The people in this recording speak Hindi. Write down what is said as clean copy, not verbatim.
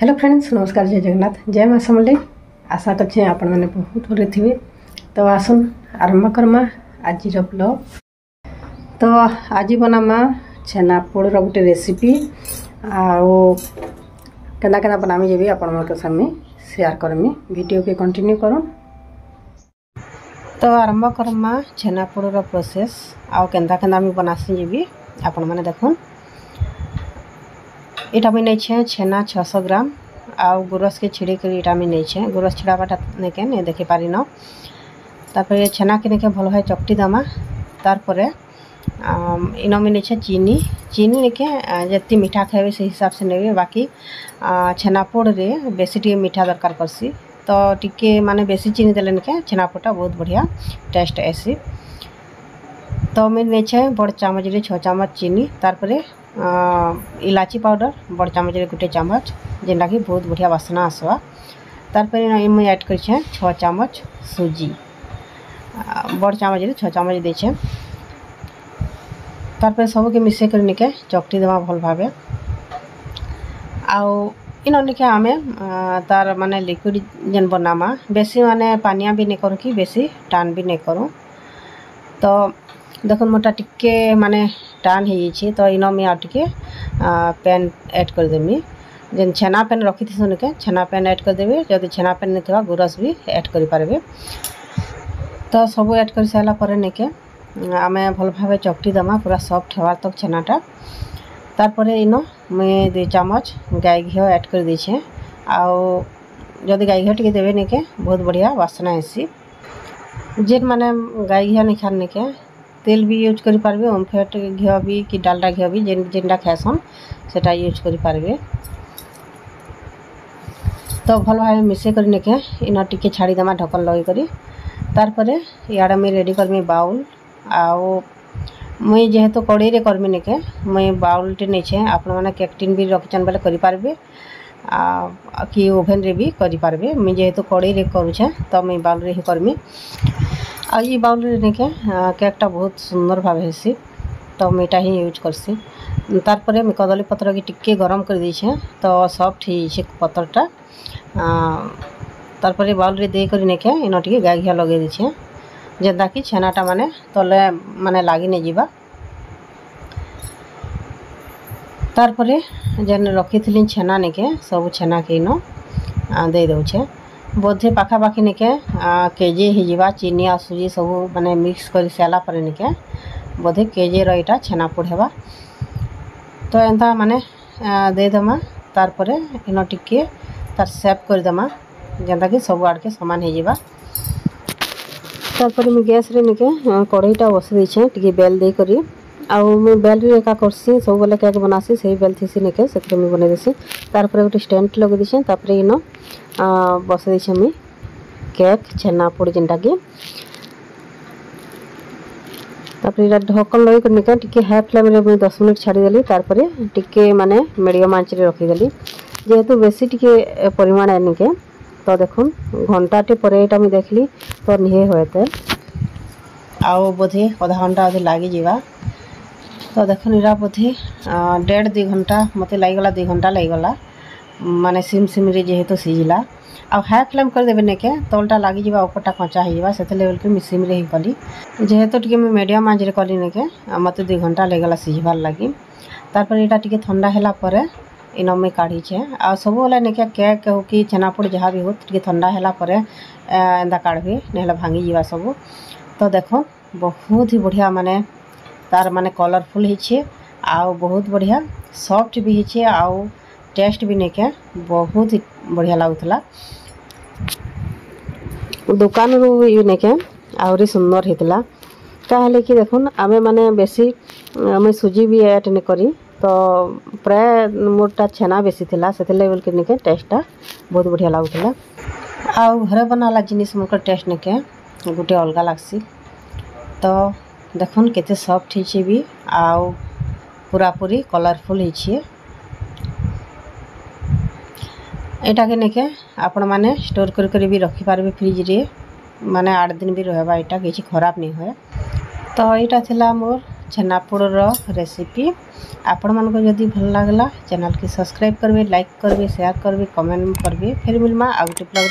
हेलो फ्रेंड्स, नमस्कार, जय जगन्नाथ, जय माँ समलेई। आशा करछे आपण मैंने बहुत भले थे। तो आसन आरंभ करमा आज ब्लॉग। तो आज बनामा छेनापोड़ गोटे रेसिपी केना केना बनामी जेबी आपण के सामने शेयर करमी। वीडियो के कंटिन्यू करूँ। तो आरंभ करमा छेनापोड़ प्रोसेस आउ केंदा केंदा बनासी जेबी आपण मैंने देखुन। इटा भी नहीं छे छेना 600 ग्राम आउ गुरस के छिड़ी कर इटा भी नहीं छे। गुरस छिड़ाबाटा नहीं के नहीं देखी पारि न। तापर छेना के नहीं भल भाई चकटी दमा। तार इन भी नहीं छे चीनी नहीं के जत्ती मीठा खाए से हिसाब से नेबे। बाकी छेनापोड़ रे बेसी टी मीठा दरकार करसी। तो टिके माने बेसी चीनी देले के छेनापोड़ा बहुत बढ़िया टेस्ट ऐसी। तो मैं नहीं छे बड़ चामच रे 6 चामच चीनी। तार इलाची पाउडर बड़ चामच रे 1 चामच जेनटा कि बहुत बढ़िया बासना आसवा। तार मुझे ऐड कर 6 चामच सूजी बड़ चामच रे 6 चामच देछे। तार सब के मिसे कर निके चकटी देवा भल भावे। आउ इन निके आमे तार माने लिक्विड जेन बनामा बेसी माने पानिया भी नहीं करूँ कि बेसी टान भी नहीं करूँ। तो देखो मोटा टिके माने टान हो तो इन में आ टिके पेन ऐड कर देमी। जेन छेना पेन रखी थी सुन के छेना पेन ऐड कर देबे। जदि छेना पेन नहीं था गुरस भी ऐड करि पारबे। तो सब ऐड कर सारा पर निके आमे भल भावे चकटी दमा पूरा सॉफ्ट हेबार तक छेनाटा। तार इन मुझे 2 चामच गाय घी ऐड कर देछे। आउ जदि गाय घी टिके देबे निके बहुत बढ़िया वासना आसी। जेन माने गाय घी नहीं खाने के तेल भी यूज करि पारबे। ओमफेड घी भी कि डालडा घी भी जेनटा खाएसन सेटा यूज करि पारबे। तो भल भाव मिसे कर निके इन टिके छाड़ी देमा ढक्कन लगे करी। तार इे मुझे रेडी करमी बाउल। आउ मुई जेहेतु कड़े रे करमी निके मुई बाउल टे नहीं आपण मैंने केक टिन भी रखिछन बेले करि पारबे कि ओभेन रे भी करि पारबे। मुई जेहेतु कड़े रे करूछे तो मुई बाउल रे ही करमी। आ ये बाउल रे निके केकटा बहुत सुंदर भाव हेसी। तो मुईटा ही यूज करसी। तार मैं कदली पत्र की टिके गरम कर दीछे तो सॉफ्ट ही पत्रटा। तार बाउल रे दे करी निके इन टिके गाय घी लगे दीछे जेनता कि छेनाटा माने तले माने लागी नहीं जीवा। तार जेन रखी थी छेना निके सब छेना के इन दे दौछे। बोधे पाखापाखि निके केजे ही जीवा। चीनी आ सूजी सब माने मिक्स कर सारा पर निके बोधे केजे रईटा छेनापोड़ हेबा। तो एंता माने देदेमा। तार इन टिके तार सेप करदेमा जेनता कि सब आड़ के सामान हो जावा। तार गैस रे निके कढ़ईटा बसई देछे टिके बेल दे करी। आउ मैं बेल रे एका करसी सब बेले केक बनासी से बेल थीसी निके से मुझे बने देसी। तार गोटे स्टैंड लगे देछे। तापर इन बसई देछे मुझे केक छेनापोड़ जेनटा कि। तापर ढक्कन लगे कर निके टिके हाई फ्लेम रे मुझे 10 मिनट छाड़ी देली। तार टिके माने मीडियम आंच रे रखीदेली जेहेतु बेसी टिके परिमाण है निके। तो देखुन घंटाटे पर एटा मुझे देखली तो निहे होते आउ बोधे आधा घंटा अधे लगी जावा। तो देखुन इरा बोधे 1.5-2 घंटा मत लगिगला। 2 घंटा लगिगला माने सिम रे जेहेतु सिझला। आ हाई फ्लेम कर देबे निके तलटा लगी जावा ऊपरटा कच्चा हो जावा। से लेवल के सिम रे ही कली जेहेतु टिके मैं मीडियम आंच रे कली निके मत 2 घंटा लगिगला सिझबार लगी। तापर एटा टिके ठंडा हैला परे इन में काढ़ी छे। आ सब वाला निके केक हो कि छेनापोड़ जहाँ भी हो टिके ठंडा हैला परे एंदा काढ़बे नेहला भांगी जीवा सब। तो देखो बहुत ही बढ़िया माने तार माने कलरफुल हिचे आउ बहुत बढ़िया सॉफ्ट भी हिचे आउ टेस्ट भी निके बहुत ही बढ़िया लागुतला। दुकान रू निके आउरी सुंदर हितला काहे कि देखुन आमे माने बेसी आमे सूजी भी ऐड नहीं करी। तो प्राय मोटा छेना बेसी थिला से लेवल के निके टेस्टा बहुत बढ़िया लागुतला। आउ घरे बनाला जिनिस मोर टेस्ट निके गोटे अलगा लागसी। तो देखुन केते सॉफ्ट हिचे भी आउ पूरा पूरी कलरफुल हिचे। एटा के निके आपण माने स्टोर कर भी रखी पारबे फ्रिज रे माने 8 दिन भी रहबा। एटा किछि खराब नहीं होय। तो एटा थिला मोर छेनापोड़ रेसिपी। आपण मानको जदि भल लागला चैनल की सब्सक्राइब करबे, लाइक करबे, शेयर करबे, कमेंट करबे। फिर मिलमा आउट ब्लॉग।